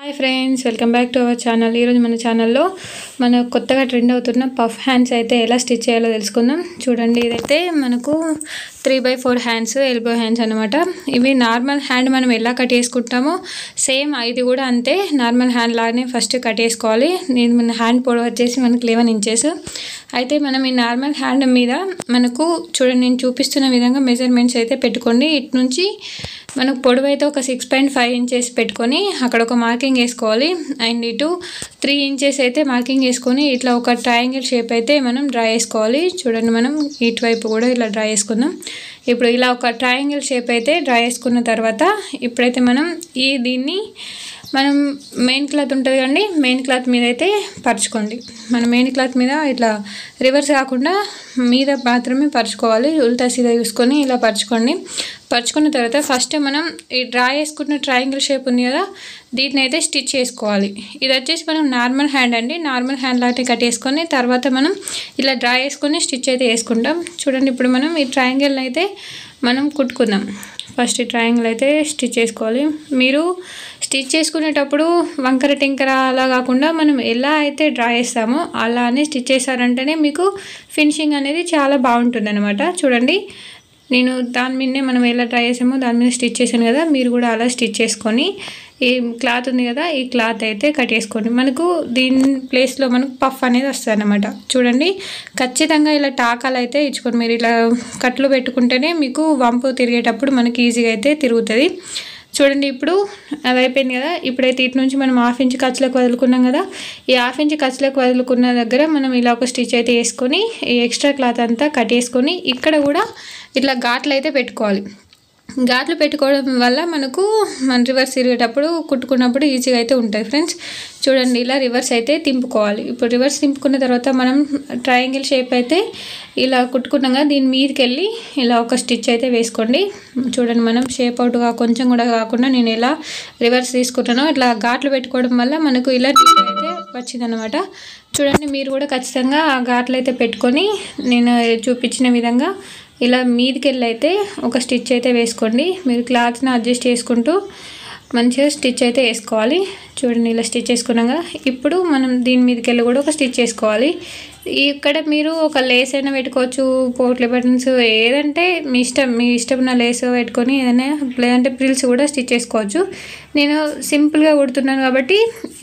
Hi friends, welcome back to our channel. ఈరోజు మన ఛానల్లో మన కొత్తగా ట్రెండ్ అవుతున్న పఫ్ హ్యాండ్స్ అయితే ఎలా స్టిచ్ చేయాలో తెలుసుకుందాం. చూడండి, ఇదైతే మనకు 3/4 హ్యాండ్స్, ఎల్బో హ్యాండ్స్ అనమాట. ఇవి నార్మల్ హ్యాండ్ మనం ఎలా కట్ చేసుకుంటామో సేమ్ ఇది కూడా అంతే. నార్మల్ హ్యాండ్ లాగానే ఫస్ట్ కట్ చేసుకోవాలి. మన హ్యాండ్ పొడవు వచ్చేసి మనకు 11 ఇంచెస్. అయితే మనం ఈ నార్మల్ హ్యాండ్ మీద మనకు చూడండి, నేను చూపిస్తున్న విధంగా మెజర్మెంట్స్ అయితే పెట్టుకోండి. ఇటు నుంచి మనకు పొడవు అయితే ఒక 6.5 ఇంచెస్ పెట్టుకొని అక్కడ ఒక మార్కింగ్ వేసుకోవాలి. అండ్ ఇటు 3 ఇంచెస్ అయితే మార్కింగ్ వేసుకొని ఇట్లా ఒక ట్రయాంగిల్ షేప్ అయితే మనం డ్రా చేసుకోవాలి. చూడండి, మనం ఇటువైపు కూడా ఇలా డ్రా చేసుకుందాం. ఇప్పుడు ఇలా ఒక ట్రయాంగిల్ షేప్ అయితే డ్రా చేసుకున్న తర్వాత ఇప్పుడైతే మనం దీన్ని మనం మెయిన్ క్లాత్ ఉంటుంది కండి, మెయిన్ క్లాత్ మీద అయితే పరుచుకోండి. మన మెయిన్ క్లాత్ మీద ఇట్లా రివర్స్ కాకుండా మీద మాత్రమే పరుచుకోవాలి. ఉల్టా సీదా చూసుకొని ఇలా పరుచుకోండి. పరుచుకున్న తర్వాత ఫస్ట్ మనం ఈ డ్రా చేసుకున్న ట్రయాంగిల్ షేప్ ఉంది కదా, దీన్ని అయితే స్టిచ్ చేసుకోవాలి. ఇది వచ్చేసి మనం నార్మల్ హ్యాండ్ అండి, నార్మల్ హ్యాండ్ లాంటి కట్ చేసుకొని తర్వాత మనం ఇలా డ్రా చేసుకొని స్టిచ్ అయితే వేసుకుంటాం. చూడండి, ఇప్పుడు మనం ఈ ట్రయాంగిల్ని అయితే మనం కుట్టుకుందాం. ఫస్ట్ ఈ ట్రయాంగిల్ అయితే స్టిచ్ చేసుకోవాలి. మీరు స్టిచ్ చేసుకునేటప్పుడు వంకర టింకర అలా కాకుండా మనం ఎలా అయితే డ్రా చేస్తామో అలానే స్టిచ్ చేశారంటేనే మీకు ఫినిషింగ్ అనేది చాలా బాగుంటుంది అనమాట. చూడండి, నేను దాని మీదనే మనం ఎలా డ్రా చేసామో దాని మీద స్టిచ్ చేశాను కదా, మీరు కూడా అలా స్టిచ్ చేసుకొని ఈ క్లాత్ ఉంది కదా, ఈ క్లాత్ అయితే కట్ చేసుకోండి. మనకు దీని ప్లేస్లో మనకు పఫ్ అనేది వస్తుంది అన్నమాట. చూడండి, ఖచ్చితంగా ఇలా టాకాలు అయితే ఇచ్చుకోండి. మీరు ఇలా కట్లు పెట్టుకుంటేనే మీకు వంపు తిరిగేటప్పుడు మనకి ఈజీగా అయితే తిరుగుతుంది. చూడండి, ఇప్పుడు అది అయిపోయింది కదా. ఇప్పుడైతే ఇటు నుంచి మనం 1/2 ఇంచ్ ఖర్చులకు వదులుకున్నాం కదా, ఈ 1/2 ఇంచ్ ఖర్చులకు వదులుకున్న దగ్గర మనం ఇలా ఒక స్టిచ్ అయితే వేసుకొని ఈ ఎక్స్ట్రా క్లాత్ అంతా కట్ చేసుకొని ఇక్కడ కూడా ఇట్లా ఘాట్లు అయితే పెట్టుకోవాలి. ఘాట్లు పెట్టుకోవడం వల్ల మనకు మన రివర్స్ తిరిగేటప్పుడు కుట్టుకున్నప్పుడు ఈజీగా అయితే ఉంటుంది ఫ్రెండ్స్. చూడండి, ఇలా రివర్స్ అయితే తింపుకోవాలి. ఇప్పుడు రివర్స్ తింపుకున్న తర్వాత మనం ట్రయాంగిల్ షేప్ అయితే ఇలా కుట్టుకున్నాం కదా, దీని మీదకి వెళ్ళి ఇలా ఒక స్టిచ్ అయితే వేసుకోండి. చూడండి, మనం షేప్ అవుట్గా కొంచెం కూడా కాకుండా నేను ఎలా రివర్స్ తీసుకుంటానో ఇట్లా ఘాట్లు పెట్టుకోవడం వల్ల మనకు ఇలా అయితే వచ్చిందనమాట. చూడండి, మీరు కూడా ఖచ్చితంగా ఆ ఘాట్లు అయితే పెట్టుకొని నేను చూపించిన విధంగా ఇలా మీదికి వెళ్ళి అయితే ఒక స్టిచ్ అయితే వేసుకోండి. మీరు క్లాత్ని అడ్జస్ట్ చేసుకుంటూ మంచిగా స్టిచ్ అయితే వేసుకోవాలి. చూడండి, ఇలా స్టిచ్ చేసుకున్నాక ఇప్పుడు మనం దీని మీదకి వెళ్ళి కూడా ఒక స్టిచ్ చేసుకోవాలి. ఇక్కడ మీరు ఒక లేస్ అయినా పెట్టుకోవచ్చు, పోట్లీ బటన్స్ ఏదంటే మీ ఇష్టం ఉన్న లేస్ పెట్టుకొని ఏదైనా లేదంటే ప్రిల్స్ కూడా స్టిచ్ చేసుకోవచ్చు. నేను సింపుల్గా కుడుతున్నాను కాబట్టి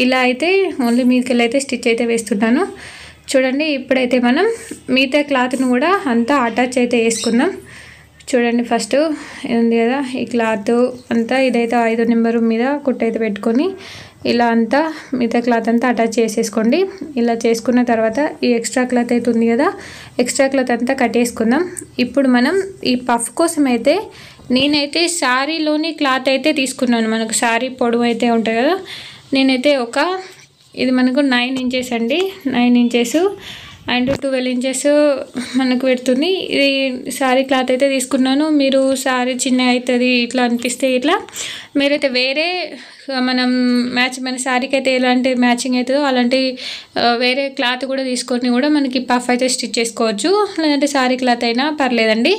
ఇలా అయితే ఓన్లీ మీదకి వెళ్ళి అయితే స్టిచ్ అయితే వేస్తున్నాను. చూడండి, ఇప్పుడైతే మనం మిగతా క్లాత్ను కూడా అంతా అటాచ్ అయితే వేసుకుందాం. చూడండి, ఫస్ట్ ఉంది కదా ఈ క్లాత్ అంతా, ఇదైతే 5 నెంబరు మీద కుట్టు అయితే పెట్టుకొని ఇలా అంతా మిగతా క్లాత్ అంతా అటాచ్ చేసేసుకోండి. ఇలా చేసుకున్న తర్వాత ఈ ఎక్స్ట్రా క్లాత్ అయితే ఉంది కదా, ఎక్స్ట్రా క్లాత్ అంతా కట్ చేసుకుందాం. ఇప్పుడు మనం ఈ పఫ్ కోసం అయితే నేనైతే శారీలోని క్లాత్ అయితే తీసుకున్నాను. మనకు శారీ పొడవు అయితే ఉంటుంది కదా, నేనైతే ఇది మనకు 9 ఇంచెస్ అండి, 9 ఇంచెస్ అండ్ 12 ఇంచెస్ మనకు పెడుతుంది. ఇది శారీ క్లాత్ అయితే తీసుకున్నాను. మీరు శారీ చిన్న అవుతుంది ఇట్లా అనిపిస్తే ఇట్లా మీరైతే వేరే మన శారీకి అయితే ఎలాంటి మ్యాచింగ్ అవుతుందో అలాంటి వేరే క్లాత్ కూడా తీసుకొని కూడా మనకి పఫ్ అయితే స్టిచ్ చేసుకోవచ్చు. లేదంటే శారీ క్లాత్ అయినా పర్లేదండి.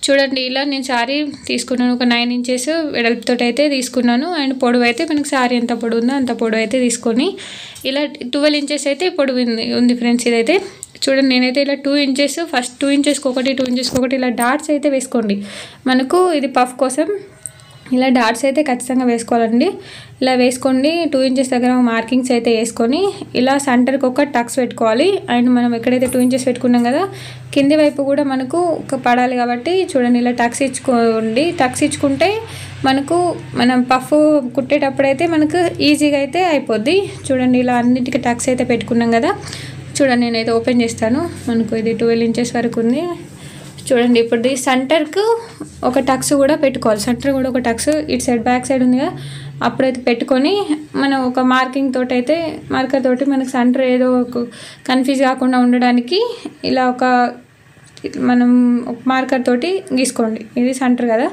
చూడండి, ఇలా నేను శారీ తీసుకున్నాను, ఒక 9 ఇంచెస్ వెడల్పుతో అయితే తీసుకున్నాను. అండ్ పొడవు అయితే మనకు శారీ ఎంత పొడవు ఉందో అంత పొడవు అయితే తీసుకొని ఇలా 12 ఇంచెస్ అయితే పొడవు ఉంది ఫ్రెండ్స్. ఇదైతే చూడండి, నేనైతే ఇలా 2 ఇంచెస్ ఫస్ట్ 2 ఇంచెస్కి ఒకటి 2 ఇంచెస్కి ఒకటి ఇలా డాట్స్ అయితే వేసుకోండి. మనకు ఇది పఫ్ కోసం ఇలా డాట్స్ అయితే ఖచ్చితంగా వేసుకోవాలండి. ఇలా వేసుకోండి. 2 ఇంచెస్ దగ్గర మార్కింగ్స్ అయితే వేసుకొని ఇలా సెంటర్కి ఒక టక్స్ పెట్టుకోవాలి. అండ్ మనం ఎక్కడైతే 2 ఇంచెస్ పెట్టుకున్నాం కదా, కింది వైపు కూడా మనకు పడాలి కాబట్టి చూడండి, ఇలా టక్స్ ఇచ్చుకోండి. టక్స్ ఇచ్చుకుంటే మనకు మనం పఫ్ కుట్టేటప్పుడైతే మనకు ఈజీగా అయితే అయిపోద్ది. చూడండి, ఇలా అన్నిటికీ టక్స్ అయితే పెట్టుకున్నాం కదా. చూడండి, నేనైతే ఓపెన్ చేస్తాను. మనకు ఇది 12 ఇంచెస్ వరకు ఉంది. చూడండి, ఇప్పుడు ఈ సెంటర్కు ఒక టక్స్ కూడా పెట్టుకోవాలి. సెంటర్ కూడా ఒక టక్స్ ఇటు సైడ్ బ్యాక్ సైడ్ ఉంది కదా, అప్పుడైతే పెట్టుకొని మనం ఒక మార్కర్ తోటి మనకు సెంటర్ ఏదో కన్ఫ్యూజ్ కాకుండా ఉండడానికి ఇలా మనం ఒక మార్కర్ తోటి గీసుకోండి. ఇది సెంటర్ కదా,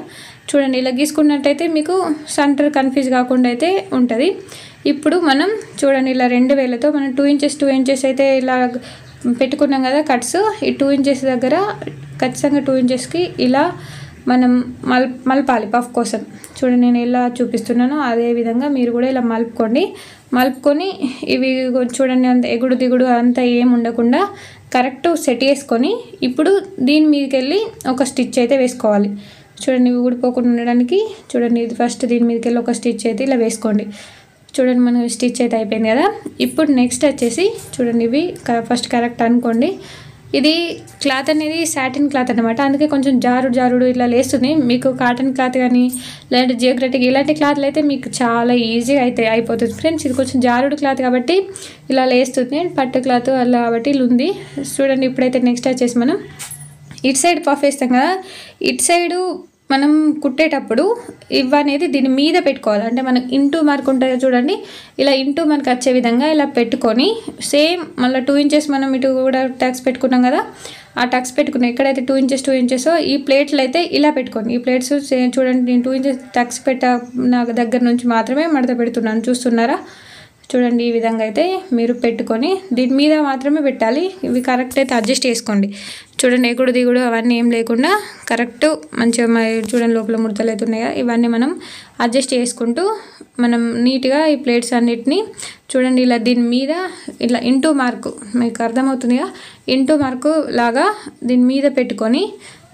చూడండి ఇలా గీసుకున్నట్టయితే మీకు సెంటర్ కన్ఫ్యూజ్ కాకుండా అయితే ఉంటుంది. ఇప్పుడు మనం చూడండి, ఇలా 2 వేలతో మనం 2 ఇంచెస్ అయితే ఇలా పెట్టుకున్నాం కదా కట్స్. ఈ 2 ఇంచెస్ దగ్గర ఖచ్చితంగా 2 ఇంచెస్కి ఇలా మనం మలపాలి పఫ్ కోసం. చూడండి నేను ఎలా చూపిస్తున్నానో అదే విధంగా మీరు కూడా ఇలా మలుపుకొని ఇవి చూడండి అంత ఎగుడు దిగుడు అంతా ఏం ఉండకుండా కరెక్ట్ సెట్ చేసుకొని ఇప్పుడు దీని మీదకి వెళ్ళి ఒక స్టిచ్ అయితే వేసుకోవాలి. చూడండి ఇవి ఊడిపోకుండా ఉండడానికి చూడండి ఇది ఫస్ట్ దీని మీదకి వెళ్ళి ఒక స్టిచ్ అయితే ఇలా వేసుకోండి. చూడండి మన స్టిచ్ అయితే అయిపోయింది కదా. ఇప్పుడు నెక్స్ట్ వచ్చేసి చూడండి ఇవి ఫస్ట్ కరెక్ట్ అనుకోండి. ఇది క్లాత్ అనేది సాటిన్ క్లాత్ అనమాట, అందుకే కొంచెం జారుడు ఇట్లా లేస్తుంది. మీకు కాటన్ క్లాత్ కానీ లేదంటే జియోగ్రఫిక్ ఇలాంటి క్లాత్లు అయితే మీకు చాలా ఈజీగా అయితే అయిపోతుంది ఫ్రెండ్స్. ఇది కొంచెం జారుడు క్లాత్ కాబట్టి ఇలా లేస్తుంది, పట్టు క్లాత్ అలా కాబట్టి ఇలా ఉంది. చూడండి ఇప్పుడైతే నెక్స్ట్ వచ్చేసి మనం ఇటు సైడ్ పఫ్ వేస్తాం కదా, ఇటు సైడు మనం కుట్టేటప్పుడు ఇవనేది దీని మీద పెట్టుకోవాలి. అంటే మనం ఇంటూ మార్క్ ఉంటుంది చూడండి, ఇలా ఇంటూ మార్క్ వచ్చే విధంగా ఇలా పెట్టుకొని సేమ్ మళ్ళీ 2 ఇంచెస్ మనం ఇటు కూడా టక్స్ పెట్టుకున్నాం కదా, ఆ టక్స్ పెట్టుకున్నాం ఎక్కడైతే 2 ఇంచెస్ ఈ ప్లేట్లు అయితే ఇలా పెట్టుకోండి. ఈ ప్లేట్స్ చూడండి నేను 2 ఇంచెస్ టక్స్ నా దగ్గర నుంచి మాత్రమే మడత పెడుతున్నాను, చూస్తున్నారా? చూడండి ఈ విధంగా అయితే మీరు పెట్టుకొని దీని మీద మాత్రమే పెట్టాలి. ఇవి కరెక్ట్ అయితే అడ్జస్ట్ చేసుకోండి. చూడండి ఎగుడు దిగుడు అవన్నీ ఏం లేకుండా కరెక్ట్ మంచిగా చూడండి లోపల ముడతలు అయితే ఉన్నాయి కదా, ఇవన్నీ మనం అడ్జస్ట్ చేసుకుంటూ మనం నీట్గా ఈ ప్లేట్స్ అన్నిటినీ చూడండి ఇలా దీని మీద ఇలా ఇంటూ మార్కు మీకు అర్థమవుతుందిగా, ఇంటూ మార్కు లాగా దీని మీద పెట్టుకొని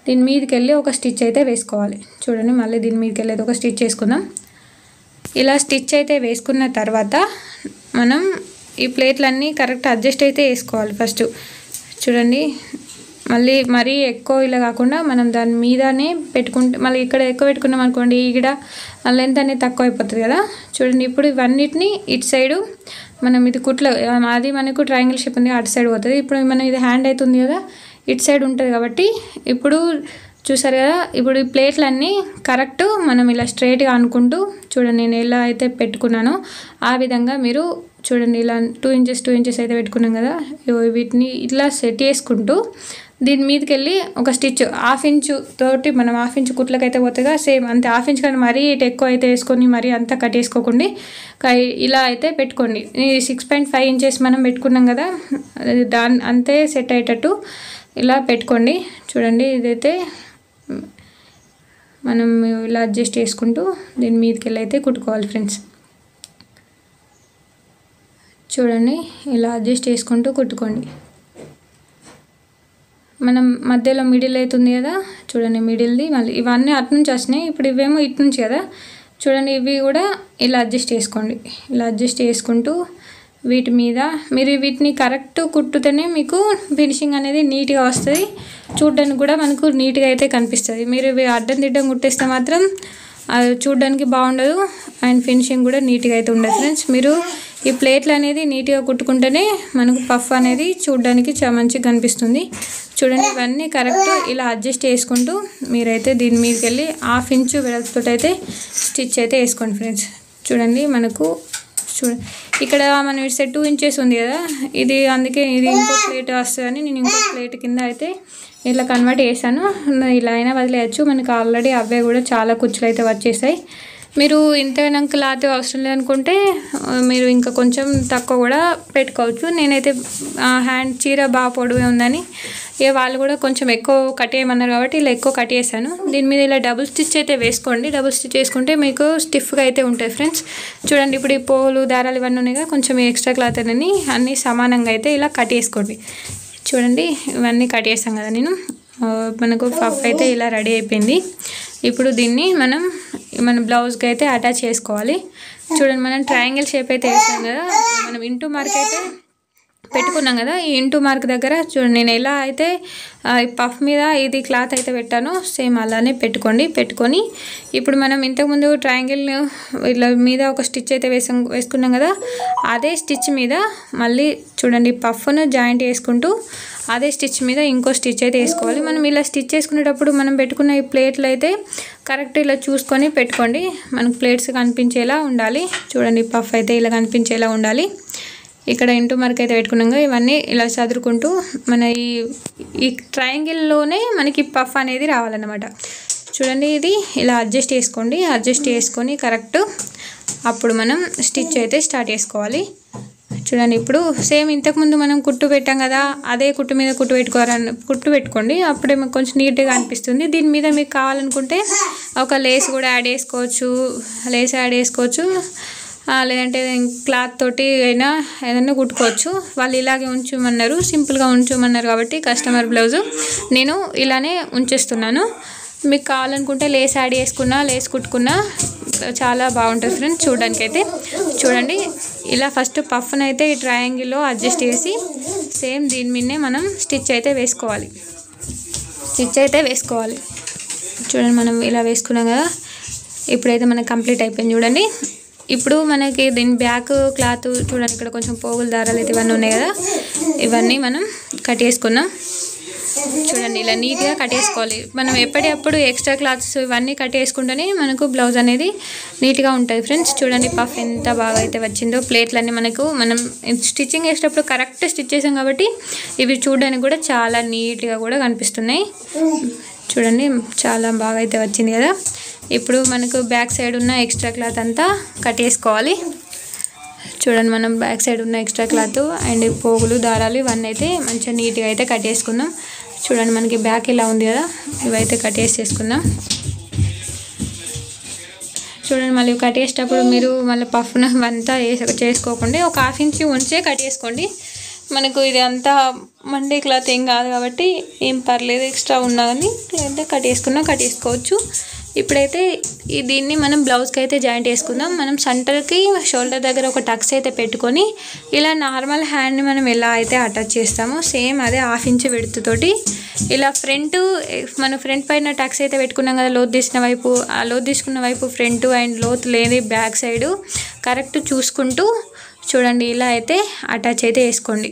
దీని మీదకి వెళ్ళి ఒక స్టిచ్ అయితే వేసుకోవాలి. చూడండి మళ్ళీ దీని మీదకి వెళ్ళేది ఒక స్టిచ్ వేసుకుందాం. ఇలా స్టిచ్ అయితే వేసుకున్న తర్వాత మనం ఈ ప్లేట్లన్నీ కరెక్ట్ అడ్జస్ట్ అయితే వేసుకోవాలి ఫస్ట్. చూడండి మళ్ళీ మరీ ఎక్కువ ఇలా కాకుండా మనం దాని మీదనే పెట్టుకుంటే మళ్ళీ ఇక్కడ ఎక్కువ పెట్టుకున్నాం అనుకోండి ఇక్కడ లెంత్ అనేది తక్కువ అయిపోతుంది కదా. చూడండి ఇప్పుడు ఇవన్నిటిని ఇటు సైడు మనం ఇది కుట్లో అది మనకు ట్రయాంగిల్ షేప్ ఉంది అటు సైడ్ పోతుంది. ఇప్పుడు మనం ఇది హ్యాండ్ అవుతుంది కదా, ఇటు సైడ్ ఉంటుంది కాబట్టి ఇప్పుడు చూసారు కదా. ఇప్పుడు ఈ ప్లేట్లన్నీ కరెక్ట్ మనం ఇలా స్ట్రైట్గా అనుకుంటూ చూడండి నేను ఎలా అయితే పెట్టుకున్నానో ఆ విధంగా మీరు చూడండి ఇలా 2 ఇంచెస్ అయితే పెట్టుకున్నాం కదా, వీటిని ఇట్లా సెట్ చేసుకుంటూ దీని మీదకి వెళ్ళి ఒక స్టిచ్ 1/2 ఇంచు తోటి మనం 1/2 ఇంచు కుట్లకైతే పోతుందిగా సేమ్ అంతే 1/2 ఇంచు కానీ మరీ ఇటు ఎక్కువ అయితే వేసుకొని మరీ అంతా కట్ వేసుకోకండి, ఇలా అయితే పెట్టుకోండి. 6.5 ఇంచెస్ మనం పెట్టుకున్నాం కదా, దాని అంతే సెట్ అయ్యేటట్టు ఇలా పెట్టుకోండి. చూడండి ఇదైతే మనం ఇలా అడ్జస్ట్ చేసుకుంటూ దీని మీదకి వెళ్ళి అయితే కుట్టుకోవాలి ఫ్రెండ్స్. చూడండి ఇలా అడ్జస్ట్ చేసుకుంటూ కుట్టుకోండి. మనం మధ్యలో మిడిల్ అవుతుంది కదా, చూడండి మిడిల్ది మళ్ళీ ఇవన్నీ అటు నుంచి వచ్చినాయి, ఇప్పుడు ఇవేమో ఇటు నుంచి కదా. చూడండి ఇవి కూడా ఇలా అడ్జస్ట్ చేసుకోండి. ఇలా అడ్జస్ట్ చేసుకుంటూ వీటి మీద మీరు వీటిని కరెక్ట్ కుట్టుతేనే మీకు ఫినిషింగ్ అనేది నీట్గా వస్తుంది, చూడడానికి కూడా మనకు నీట్గా అయితే కనిపిస్తుంది. మీరు ఇవి అడ్డం దిడ్డం కుట్టేస్తే మాత్రం అది చూడడానికి బాగుండదు అండ్ ఫినిషింగ్ కూడా నీట్గా అయితే ఉండదు ఫ్రెండ్స్. మీరు ఈ ప్లేట్లు అనేది నీట్గా కుట్టుకుంటేనే మనకు పఫ్ అనేది చూడడానికి చాలా మంచిగా కనిపిస్తుంది. చూడండి ఇవన్నీ కరెక్ట్ ఇలా అడ్జస్ట్ చేసుకుంటూ మీరైతే దీని మీదకి వెళ్ళి 1/2 ఇంచు వెడల్పుతో అయితే స్టిచ్ అయితే వేసుకోండి ఫ్రెండ్స్. చూడండి మనకు ఇక్కడ మనం ఇటు సైడ్ 2 ఇంచెస్ ఉంది కదా, ఇది అందుకే ఇది ఇంకో ప్లేట్ వస్తుందని నేను ఇంకో ప్లేట్ కింద అయితే ఇట్లా కన్వర్ట్ చేశాను. ఇలా అయినా వదిలేయచ్చు, మనకు ఆల్రెడీ అవే కూడా చాలా కుచ్చులు అయితే వచ్చేసాయి. మీరు ఇంతైనా క్లాత్ అవసరం లేదనుకుంటే మీరు ఇంకా కొంచెం తక్కువ కూడా పెట్టుకోవచ్చు. నేనైతే హ్యాండ్ చీర బాగా పొడవే ఉందని వాళ్ళు కూడా కొంచెం ఎక్కువ కట్ చేయమన్నారు కాబట్టి ఇలా ఎక్కువ కట్ చేశాను. దీని మీద ఇలా డబుల్ స్టిచ్ అయితే వేసుకోండి. డబుల్ స్టిచ్ వేసుకుంటే మీకు స్టిఫ్గా అయితే ఉంటాయి ఫ్రెండ్స్. చూడండి ఇప్పుడు ఈ పోలు దారాలు ఇవన్నీ ఉన్నాయిగా, కొంచెం ఎక్స్ట్రా క్లాత్ అనేది అన్నీ సమానంగా అయితే ఇలా కట్ చేసుకోండి. చూడండి ఇవన్నీ కట్ చేసాం కదా నేను, మనకు పఫ్ అయితే ఇలా రెడీ అయిపోయింది. ఇప్పుడు దీన్ని మన బ్లౌజ్కి అయితే అటాచ్ చేసుకోవాలి. చూడండి మనం ట్రయాంగిల్ షేప్ అయితే వేసాం కదా, మనం ఇంటూ మార్క్ అయితే పెట్టుకున్నాం కదా, ఈ ఇంటూ మార్క్ దగ్గర చూడండి నేను ఎలా అయితే పఫ్ మీద ఇది క్లాత్ అయితే పెట్టానో సేమ్ అలానే పెట్టుకొని ఇప్పుడు మనం ఇంతకుముందు ట్రయాంగిల్ ఇలా మీద ఒక స్టిచ్ అయితే వేసుకున్నాం కదా, అదే స్టిచ్ మీద మళ్ళీ చూడండి పఫ్ను జాయింట్ వేసుకుంటూ అదే స్టిచ్ మీద ఇంకో స్టిచ్ అయితే వేసుకోవాలి. మనం ఇలా స్టిచ్ చేసుకునేటప్పుడు మనం పెట్టుకున్న ఈ ప్లేట్లు అయితే కరెక్ట్ ఇలా చూసుకొని పెట్టుకోండి, మనకు ప్లేట్స్ కనిపించేలా ఉండాలి. చూడండి పఫ్ అయితే ఇలా కనిపించేలా ఉండాలి. ఇక్కడ ఇంటూ మార్క్ అయితే పెట్టుకున్నాక ఇవన్నీ ఇలా చదురుకుంటూ మన ఈ ట్రయాంగిల్లోనే మనకి పఫ్ అనేది రావాలన్నమాట. చూడండి ఇది ఇలా అడ్జస్ట్ చేసుకోండి. అడ్జస్ట్ చేసుకొని కరెక్ట్ అప్పుడు మనం స్టిచ్ అయితే స్టార్ట్ చేసుకోవాలి. చూడండి ఇప్పుడు సేమ్ ఇంతకుముందు మనం కుట్టు పెట్టాం కదా, అదే కుట్టు మీద కుట్టు పెట్టుకోండి, అప్పుడే మీకు కొంచెం నీట్గా అనిపిస్తుంది. దీని మీద మీకు కావాలనుకుంటే ఒక లేస్ కూడా యాడ్ చేసుకోవచ్చు, లేదంటే క్లాత్ తోటి అయినా ఏదైనా కుట్టుకోవచ్చు. వాళ్ళు ఇలాగే ఉంచమన్నారు, సింపుల్గా ఉంచమన్నారు కాబట్టి కస్టమర్ బ్లౌజు నేను ఇలానే ఉంచేస్తున్నాను. మీకు కావాలనుకుంటే లేస్ యాడ్ చేసుకున్నా, లేస్ కుట్టుకున్నా చాలా బాగుంటుంది ఫ్రెండ్స్. చూడడానికి అయితే చూడండి, ఇలా ఫస్ట్ పఫ్ని అయితే ఈ ట్రయాంగిల్లో అడ్జస్ట్ చేసి సేమ్ దీని మీదనే మనం స్టిచ్ అయితే వేసుకోవాలి. చూడండి మనం ఇలా వేసుకున్నాం కదా, ఇప్పుడైతే మనకు కంప్లీట్ అయిపోయింది. చూడండి ఇప్పుడు మనకి దీని బ్యాక్ క్లాత్ చూడండి, ఇక్కడ కొంచెం పోగులు దారాలు అయితే ఇవన్నీ ఉన్నాయి కదా, ఇవన్నీ మనం కట్ చేసుకున్నాం. చూడండి ఇలా నీట్గా కట్ చేసుకోవాలి. మనం ఎప్పటికప్పుడు ఎక్స్ట్రా క్లాత్స్ ఇవన్నీ కట్ చేసుకుంటేనే మనకు బ్లౌజ్ అనేది నీట్గా ఉంటుంది ఫ్రెండ్స్. చూడండి పఫ్ ఎంత బాగా అయితే వచ్చిందో. ప్లేట్లన్నీ మనం స్టిచ్చింగ్ చేసేటప్పుడు కరెక్ట్ స్టిచ్ చేసాం కాబట్టి ఇవి చూడడానికి కూడా చాలా నీట్గా కూడా కనిపిస్తున్నాయి. చూడండి చాలా బాగా అయితే వచ్చింది కదా. ఇప్పుడు మనకు బ్యాక్ సైడ్ ఉన్న ఎక్స్ట్రా క్లాత్ అంతా కట్ చేసుకోవాలి. చూడండి మనం బ్యాక్ సైడ్ ఉన్న ఎక్స్ట్రా క్లాత్ అండ్ పోగులు దారాలు ఇవన్నీ అయితే మంచిగా నీట్గా అయితే కట్ చేసుకుందాం. చూడండి మనకి బ్యాక్ ఇలా ఉంది కదా, ఇవైతే కట్ చేసుకుందాం. చూడండి మళ్ళీ కట్ చేసేటప్పుడు మీరు మళ్ళీ పఫ్ను అంతా చేసుకోకుండా ఒక 1/2 ఇంచ్ ఉంచే కట్ చేసుకోండి. మనకు ఇది అంతా మండే క్లాత్ ఏం కాదు కాబట్టి ఏం పర్లేదు, ఎక్స్ట్రా ఉన్నా కానీ లేదంటే కట్ చేసుకోవచ్చు. ఇప్పుడైతే దీన్ని మనం బ్లౌజ్కి అయితే జాయింట్ చేసుకుందాం. మనం సెంటర్కి షోల్డర్ దగ్గర ఒక టక్స్ అయితే పెట్టుకొని ఇలా నార్మల్ హ్యాండ్ని మనం ఎలా అయితే అటాచ్ చేస్తామో సేమ్ అదే 1/2 ఇంచ్ విడ్త్ తోటి ఇలా మన ఫ్రంట్ పైన టక్స్ అయితే పెట్టుకున్నాం కదా, లోతు తీసిన వైపు, ఆ లోతు తీసుకున్న వైపు ఫ్రంట్ అండ్ లోతు లేని బ్యాక్ సైడు కరెక్ట్ చూసుకుంటూ చూడండి ఇలా అయితే అటాచ్ అయితే వేసుకోండి.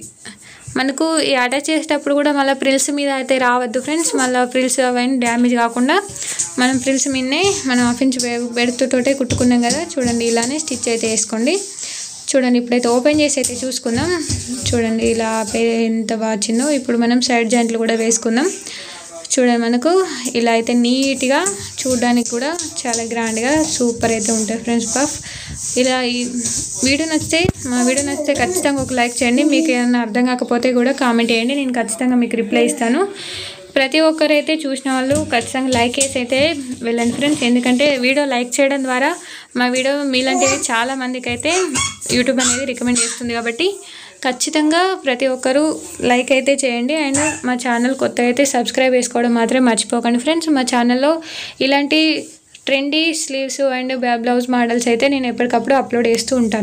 మనకు ఈ అటాచ్ చేసేటప్పుడు కూడా మళ్ళీ ప్రిల్స్ మీద అయితే రావద్దు ఫ్రెండ్స్. మళ్ళీ ప్రిల్స్ అవన్నీ డ్యామేజ్ కాకుండా మనం ప్రిల్స్ మీదనే మనం 1/2 ఇంచ్ బెడుతుతోటే కుట్టుకున్నాం కదా, చూడండి ఇలానే స్టిచ్ అయితే వేసుకోండి. చూడండి ఇప్పుడైతే ఓపెన్ చేసి అయితే చూసుకుందాం. చూడండి ఇలా ఎంత బాగా వచ్చిందో. ఇప్పుడు మనం సైడ్ జాయింట్లు కూడా వేసుకుందాం. చూడండి మనకు ఇలా అయితే నీట్గా చూడడానికి కూడా చాలా గ్రాండ్గా సూపర్ అయితే ఉంటుంది ఫ్రెండ్స్ పఫ్. ఇలా ఈ మా వీడియో నచ్చితే ఖచ్చితంగా ఒక లైక్ చేయండి. మీకు ఏమైనా అర్థం కాకపోతే కూడా కామెంట్ చేయండి, నేను ఖచ్చితంగా మీకు రిప్లై ఇస్తాను. ప్రతి ఒక్కరైతే చూసిన వాళ్ళు ఖచ్చితంగా లైక్ చేసి అయితే వెళ్ళండి ఫ్రెండ్స్. ఎందుకంటే వీడియో లైక్ చేయడం ద్వారా మా వీడియో మీలాంటివి చాలా మందికి అయితే యూట్యూబ్ అనేది రికమెండ్ చేస్తుంది. కాబట్టి ఖచ్చితంగా ప్రతి ఒక్కరూ లైక్ అయితే చేయండి. అండ్ మా ఛానల్ కొత్తగా అయితే సబ్స్క్రైబ్ చేసుకోవడం మాత్రం మర్చిపోకండి ఫ్రెండ్స్. మా ఛానల్లో ఇలాంటి trendy sleeves and blouse models అయితే నేను ఎప్పటికప్పుడు అప్లోడ్ చేస్తూ ఉంటాను.